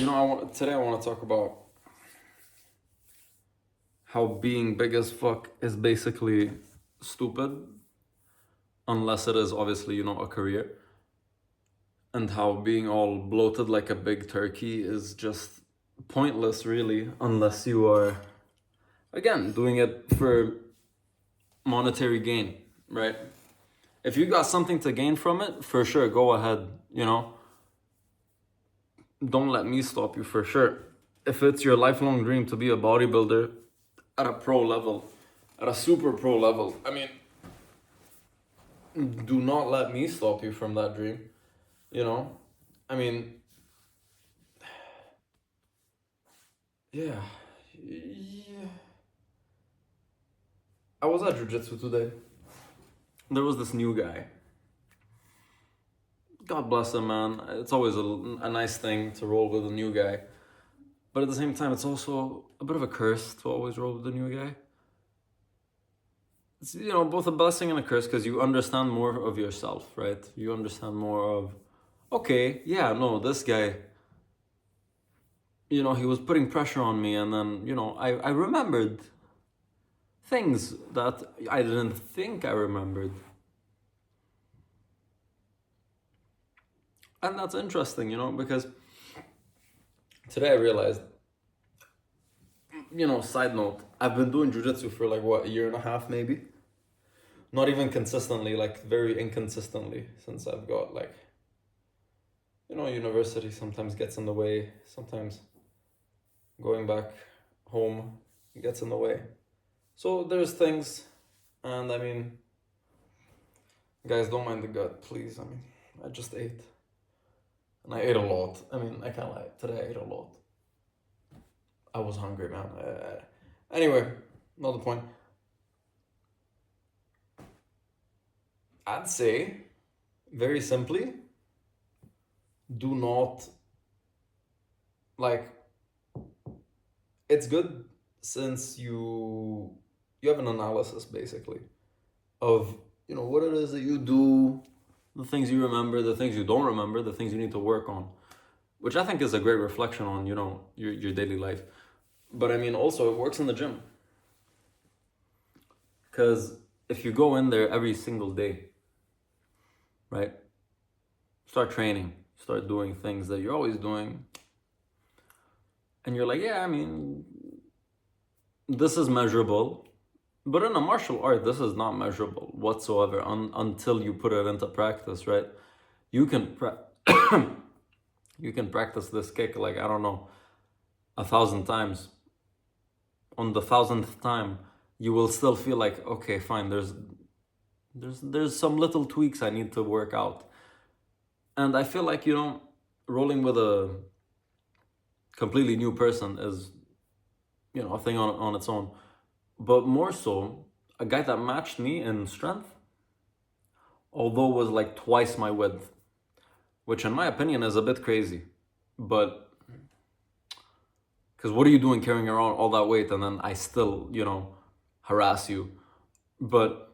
Today I want to talk about how being big as fuck is basically stupid, unless it is obviously, a career, and how being all bloated like a big turkey is just pointless, really, unless you are, again, doing it for monetary gain, right? If you got something to gain from it, for sure, go ahead. Don't let me stop you, for sure. If it's your lifelong dream to be a bodybuilder at a pro level, at a super pro level, I mean, do not let me stop you from that dream, you know? I mean, yeah. Yeah. I was at jiu-jitsu today. There was this new guy. God bless him, man. It's always a nice thing to roll with a new guy. But at the same time, it's also a bit of a curse to always roll with a new guy. It's, both a blessing and a curse because you understand more of yourself, right? You understand more of, okay, yeah, no, this guy, he was putting pressure on me. And then, I remembered things that I didn't think I remembered. And that's interesting, because today I realized, side note, I've been doing jiu-jitsu for like, what, a year and a half maybe? Not even consistently, like very inconsistently, since I've got like, university sometimes gets in the way, sometimes going back home gets in the way. So there's things, and I mean, guys, don't mind the gut, please. I mean, I just ate. And I ate a lot. I mean, I can't lie. Today I ate a lot. I was hungry, man. Anyway, not the point. I'd say, very simply, do not, like, it's good since you have an analysis, basically, of, what it is that you do, the things you remember, the things you don't remember, the things you need to work on, which I think is a great reflection on, your daily life. But I mean, also, it works in the gym. Because if you go in there every single day, right, start training, start doing things that you're always doing, and you're like, yeah, I mean, this is measurable. But in a martial art, this is not measurable whatsoever until you put it into practice, right? You can you can practice this kick like, I don't know, 1,000 times. On the 1,000th time, you will still feel like, okay, fine, there's some little tweaks I need to work out. And I feel like, rolling with a completely new person is, a thing on its own. But more so, a guy that matched me in strength, although was like twice my width, which in my opinion is a bit crazy. But, because what are you doing carrying around all that weight and then I still, harass you? But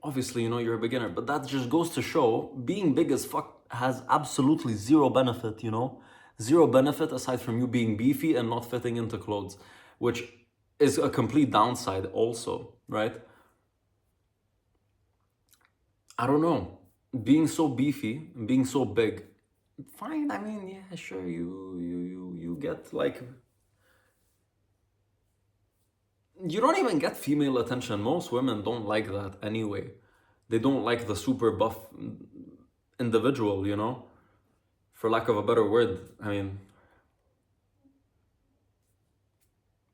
obviously, you're a beginner. But that just goes to show being big as fuck has absolutely zero benefit, Zero benefit aside from you being beefy and not fitting into clothes, which is a complete downside also, right? I don't know. Being so beefy, being so big, fine. I mean, yeah, sure. You get like, you don't even get female attention. Most women don't like that anyway. They don't like the super buff individual, for lack of a better word. I mean,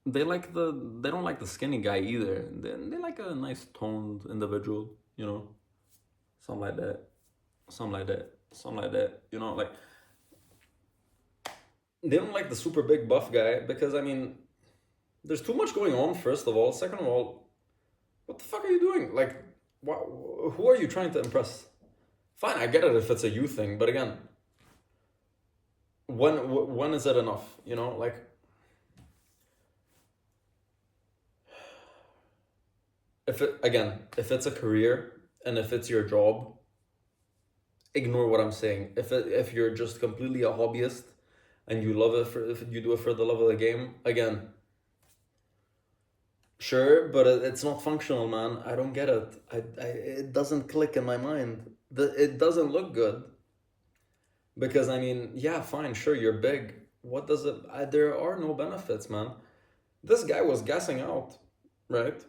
they don't like the skinny guy either. They like a nice toned individual, something like that, something like that, something like that. Like, they don't like the super big buff guy because, I mean, there's too much going on. First of all, second of all, what the fuck are you doing? Like, who are you trying to impress? Fine, I get it if it's a you thing, but again, when is it enough? Like, if it's a career and if it's your job, ignore what I'm saying. If you're just completely a hobbyist and you love it if you do it for the love of the game, again, sure, but it's not functional, man. I don't get it. It doesn't click in my mind. It doesn't look good because I mean, yeah, fine, sure, you're big. What does it? There are no benefits, man. This guy was gassing out, right?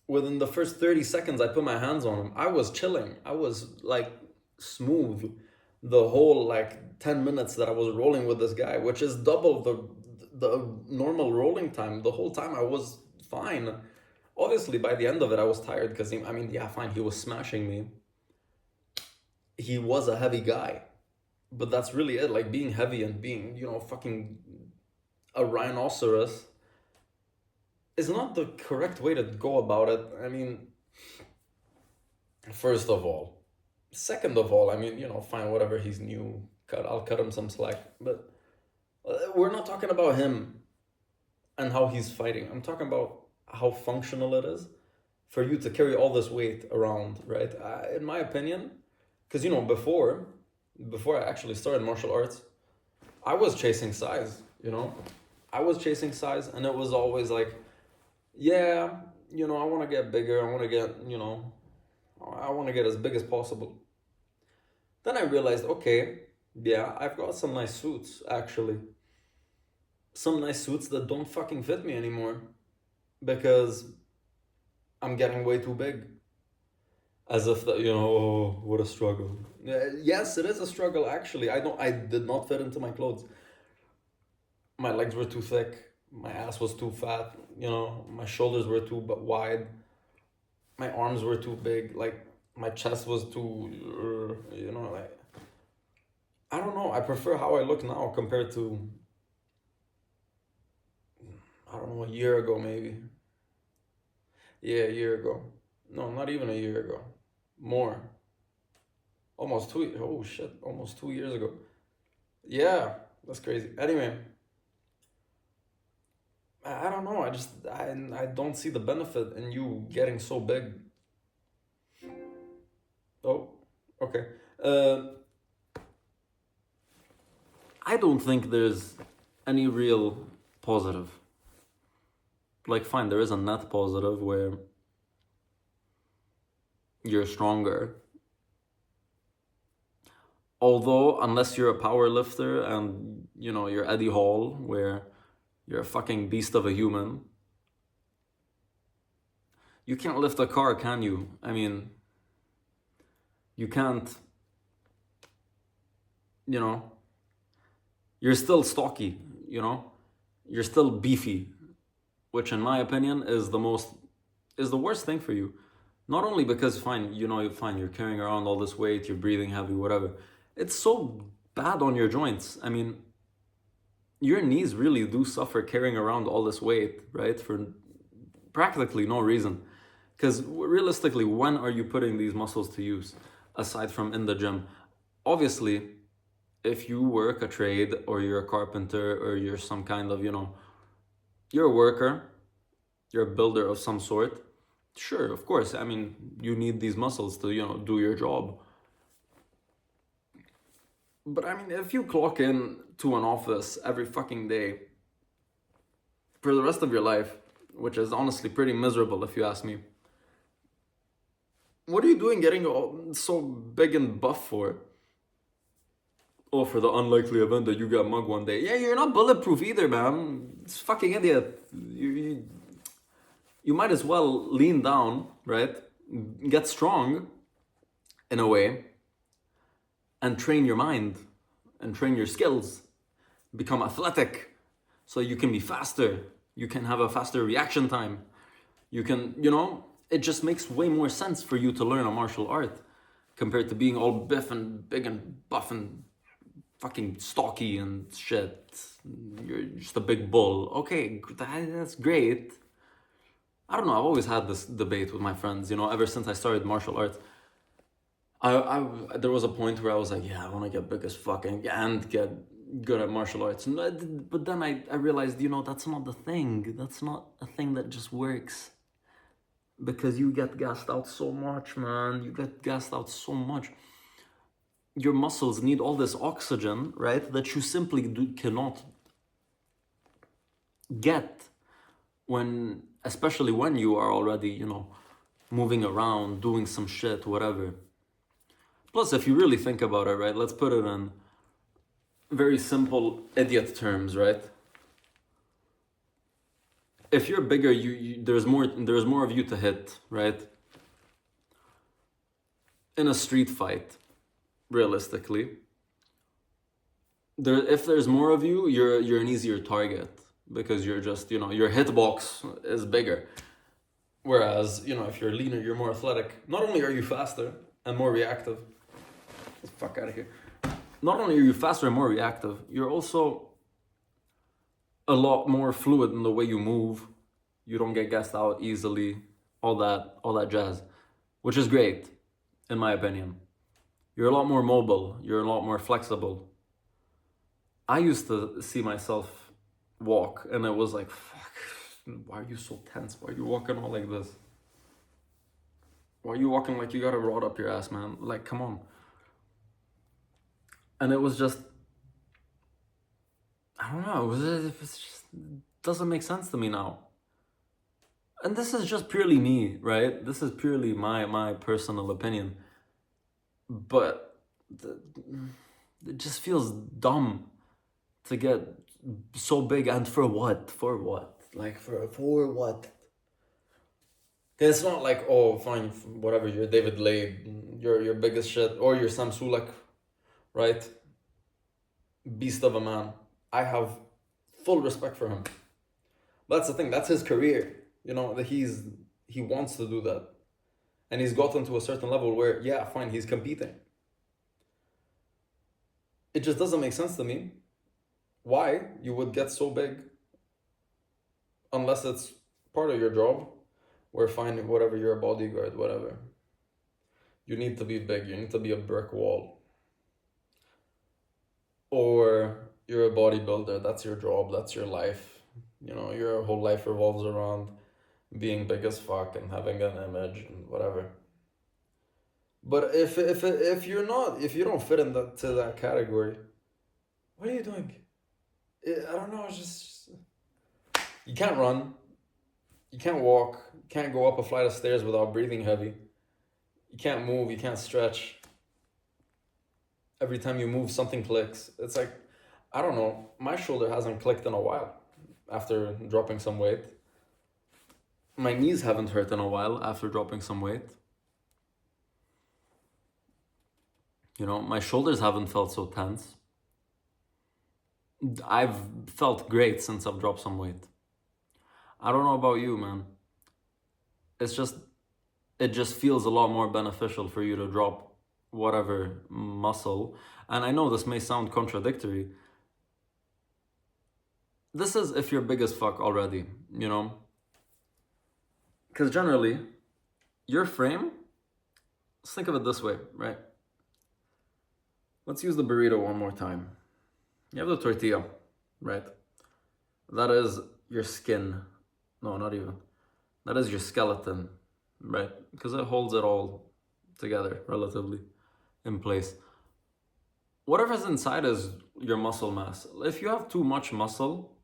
Within the first 30 seconds I put my hands on him, I was chilling. I was like smooth the whole like 10 minutes that I was rolling with this guy, which is double the normal rolling time. The whole time I was fine. Obviously, by the end of it, I was tired because I mean, yeah, fine, he was smashing me. He was a heavy guy, but that's really it. Like being heavy and being, fucking a rhinoceros is not the correct way to go about it. I mean, first of all. Second of all, I mean, fine, whatever, he's new. I'll cut him some slack. But we're not talking about him and how he's fighting. I'm talking about how functional it is for you to carry all this weight around, right? In my opinion, because, before I actually started martial arts, I was chasing size. I was chasing size, and it was always like, yeah, I want to get bigger. I want to get as big as possible. Then I realized, okay, yeah, I've got some nice suits, actually. Some nice suits that don't fucking fit me anymore because I'm getting way too big. As if that, oh, what a struggle. Yes, it is a struggle, actually. I did not fit into my clothes. My legs were too thick. My ass was too fat. My shoulders were too wide. My arms were too big. Like, my chest was too, like, I don't know. I prefer how I look now compared to, I don't know, a year ago maybe. Yeah, a year ago. No, not even a year ago. More. Almost oh shit, almost 2 years ago. Yeah, that's crazy. Anyway, I don't know. I don't see the benefit in you getting so big. Oh, okay. I don't think there's any real positive. Like, fine, there is a net positive where you're stronger. Although, unless you're a power lifter and, you're Eddie Hall, where you're a fucking beast of a human, you can't lift a car, can you? I mean, you can't, you're still stocky, you're still beefy, which in my opinion is the worst thing for you. Not only because fine, you're carrying around all this weight, you're breathing heavy, whatever. It's so bad on your joints. I mean, your knees really do suffer carrying around all this weight, right? For practically no reason. Because realistically, when are you putting these muscles to use aside from in the gym? Obviously, if you work a trade or you're a carpenter or you're some kind of, you're a worker, you're a builder of some sort, sure, of course. I mean, you need these muscles to, do your job. But I mean, if you clock in to an office every fucking day for the rest of your life, which is honestly pretty miserable if you ask me, what are you doing getting so big and buff for? Oh, for the unlikely event that you got mugged one day. Yeah, you're not bulletproof either, man. It's fucking idiot. You might as well lean down, right? Get strong, in a way, and train your mind, and train your skills. Become athletic, so you can be faster. You can have a faster reaction time. You can, it just makes way more sense for you to learn a martial art compared to being all biff and big and buff and fucking stocky and shit. You're just a big bull. Okay, that's great. I don't know, I've always had this debate with my friends, ever since I started martial arts. There was a point where I was like, yeah, I want to get big as fucking and get good at martial arts. But then I realized, that's not the thing. That's not a thing that just works. Because you get gassed out so much, man. You get gassed out so much. your muscles need all this oxygen, right, that you simply cannot get when, especially when you are already, moving around, doing some shit, whatever. Plus, if you really think about it, right, let's put it in very simple idiot terms, right? If you're bigger, there's more of you to hit, right? In a street fight, realistically, if there's more of you, you're an easier target because you're just, your hitbox is bigger. Whereas, if you're leaner, you're more athletic. Not only are you faster and more reactive, get the fuck out of here. Not only are you faster and more reactive, you're also a lot more fluid in the way you move. You don't get gassed out easily, all that jazz, which is great, in my opinion. You're a lot more mobile, you're a lot more flexible. I used to see myself walk and it was like, fuck, why are you so tense? Why are you walking all like this? Why are you walking like you got a rod up your ass, man? Like, come on. And it was just, I don't know, it just doesn't make sense to me now. And this is just purely me, right? This is purely my personal opinion. But it just feels dumb to get so big, and for what? For what? Like, for what? It's not like, oh, fine, whatever, you're David Lade, you're your biggest shit, or you're Sam Sulek, right? Beast of a man. I have full respect for him. That's the thing, that's his career. That he wants to do that. And he's gotten to a certain level where, yeah, fine, he's competing. It just doesn't make sense to me why you would get so big unless it's part of your job, where fine, whatever, you're a bodyguard, whatever. You need to be big, you need to be a brick wall. Or you're a bodybuilder, that's your job, that's your life. Your whole life revolves around being big as fuck and having an image and whatever. But if you don't fit in that category, what are you doing? I don't know. It's just you can't run, you can't walk, you can't go up a flight of stairs without breathing heavy. You can't move, you can't stretch. Every time you move, something clicks. It's like, I don't know. My shoulder hasn't clicked in a while after dropping some weight. My knees haven't hurt in a while after dropping some weight. My shoulders haven't felt so tense. I've felt great since I've dropped some weight. I don't know about you, man. It just feels a lot more beneficial for you to drop whatever muscle. And I know this may sound contradictory. This is if you're big as fuck already, Because generally, your frame, let's think of it this way, right? Let's use the burrito one more time. You have the tortilla, right? That is your skin. No, not even. That is your skeleton, right? Because it holds it all together, relatively, in place. Whatever's inside is your muscle mass. If you have too much muscle,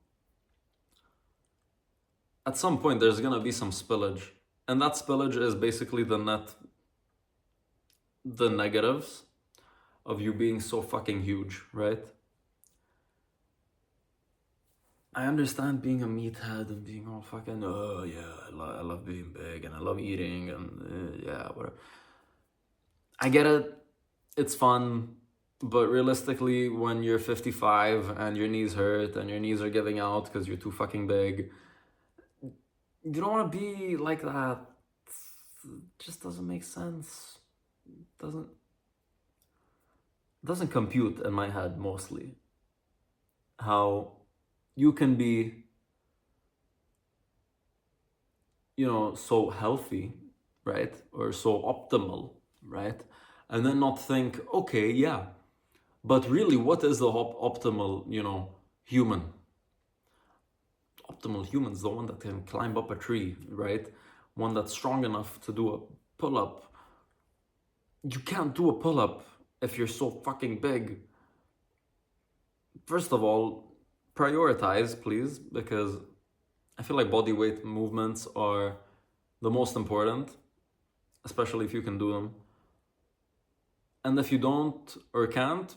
at some point there's gonna be some spillage. And that spillage is basically the negatives of you being so fucking huge, right? I understand being a meathead and being all fucking, oh yeah, I love being big and I love eating and yeah, whatever. I get it, it's fun, but realistically, when you're 55 and your knees hurt and your knees are giving out because you're too fucking big, you don't want to be like that. It just doesn't make sense. Doesn't compute in my head mostly. How you can be, so healthy, right? Or so optimal, right? And then not think, okay, yeah, but really, what is the optimal, human? Optimal human is the one that can climb up a tree, right? One that's strong enough to do a pull-up. You can't do a pull-up if you're so fucking big, first of all, prioritize, please, because I feel like body weight movements are the most important, especially if you can do them. And if you don't or can't,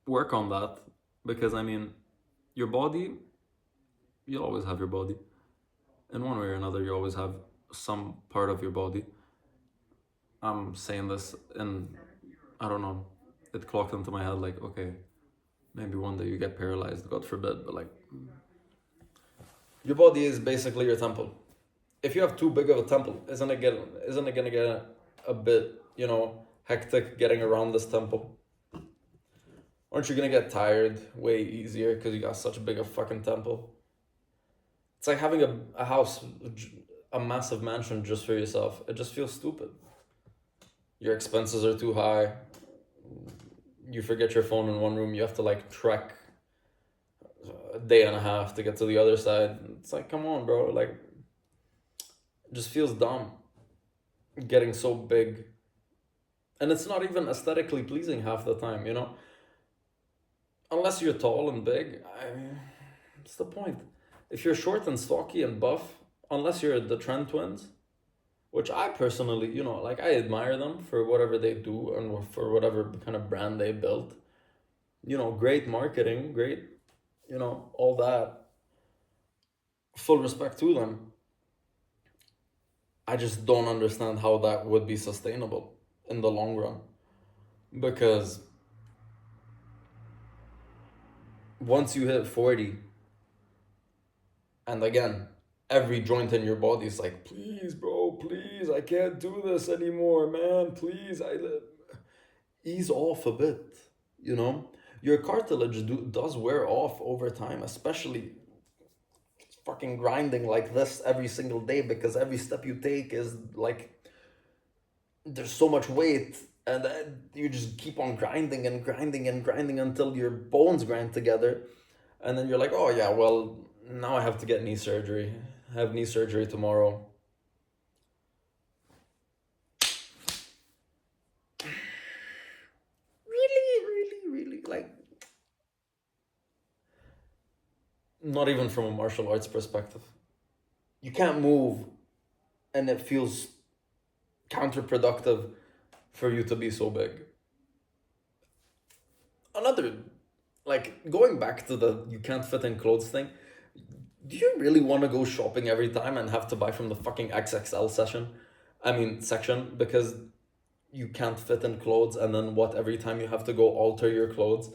work on that. Because I mean, your body, you'll always have your body. In one way or another, you always have some part of your body. I'm saying this and I don't know, it clocked into my head like, okay, maybe one day you get paralyzed, God forbid, but like, your body is basically your temple. If you have too big of a temple, isn't it gonna get a bit, hectic getting around this temple? Aren't you gonna get tired way easier because you got such a big a fucking temple? It's like having a house, a massive mansion just for yourself. It just feels stupid. Your expenses are too high. You forget your phone in one room, you have to like trek a day and a half to get to the other side. It's like, come on, bro. Like, it just feels dumb getting so big. And it's not even aesthetically pleasing half the time, Unless you're tall and big, what's the point? If you're short and stocky and buff, unless you're the Trent twins, which I personally, like I admire them for whatever they do and for whatever kind of brand they built. Great marketing, great, all that. Full respect to them. I just don't understand how that would be sustainable in the long run. Because once you hit 40, and again, every joint in your body is like, please, bro, please, I can't do this anymore, man, please, ease off a bit, Your cartilage does wear off over time, especially fucking grinding like this every single day, because every step you take is like, there's so much weight, and you just keep on grinding and grinding and grinding until your bones grind together. And then you're like, oh yeah, well, now I have to get knee surgery. I have knee surgery tomorrow. Really, like, not even from a martial arts perspective. You can't move, and it feels counterproductive for you to be so big. Another, like, going back to the you can't fit in clothes thing, do you really want to go shopping every time and have to buy from the fucking XXL section, because you can't fit in clothes, and then what, every time you have to go alter your clothes?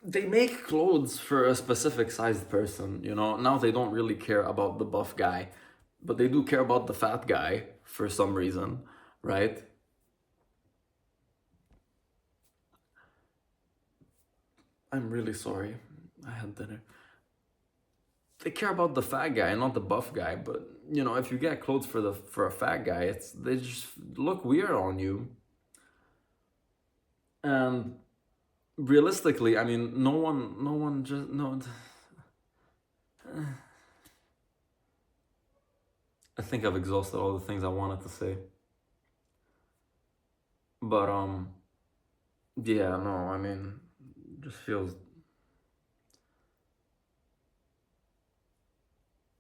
They make clothes for a specific sized person, Now they don't really care about the buff guy, but they do care about the fat guy for some reason, right? I'm really sorry. I had dinner. They care about the fat guy, not the buff guy. But if you get clothes for a fat guy, they just look weird on you. And realistically, I mean, no one just no. I think I've exhausted all the things I wanted to say. But yeah, no, I mean, just feels.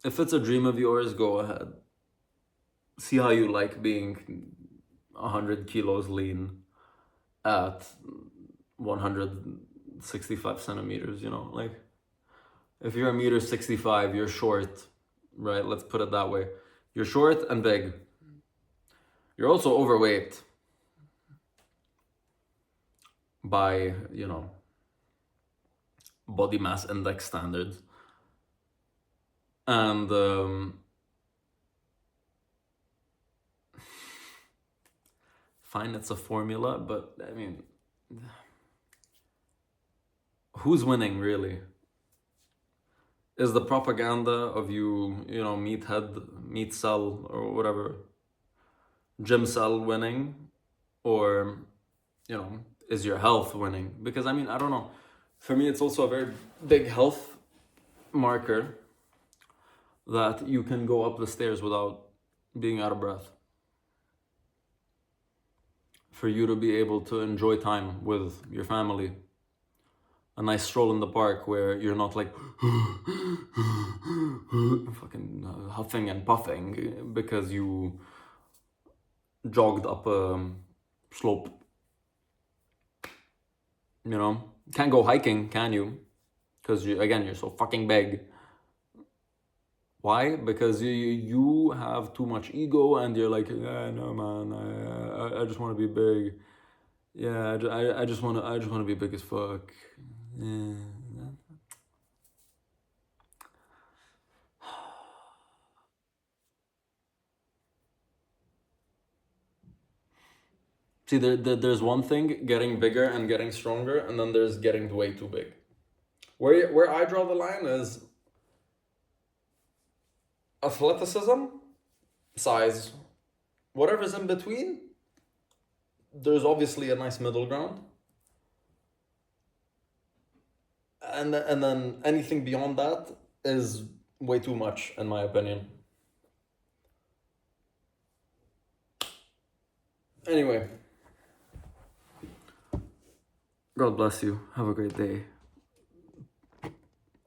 If it's a dream of yours, go ahead. See how you like being 100 kilos lean at 165 centimeters, like, if you're 1.65 meters, you're short, right? Let's put it that way. You're short and big. You're also overweight by, body mass index standards. And fine, it's a formula, but I mean, who's winning really? Is the propaganda of you, meathead, meat cell, or whatever, gym cell winning? Or, is your health winning? Because I mean, I don't know. For me, it's also a very big health marker that you can go up the stairs without being out of breath. for you to be able to enjoy time with your family. A nice stroll in the park where you're not like fucking huffing and puffing because you jogged up a slope. You know, can't go hiking, can you? Because you're so fucking big. Why? Because you have too much ego and you're like, yeah, no man, I just want to be big. Yeah, I just want to be big as fuck. Yeah. See, there's one thing, getting bigger and getting stronger, and then there's getting way too big. Where I draw the line is athleticism, size, whatever's in between. There's obviously a nice middle ground, and then anything beyond that is way too much, in my opinion. Anyway, God bless you. Have a great day.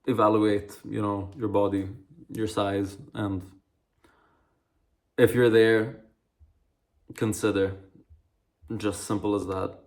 Evaluate, your body, your size, and if you're there, consider. Just simple as that.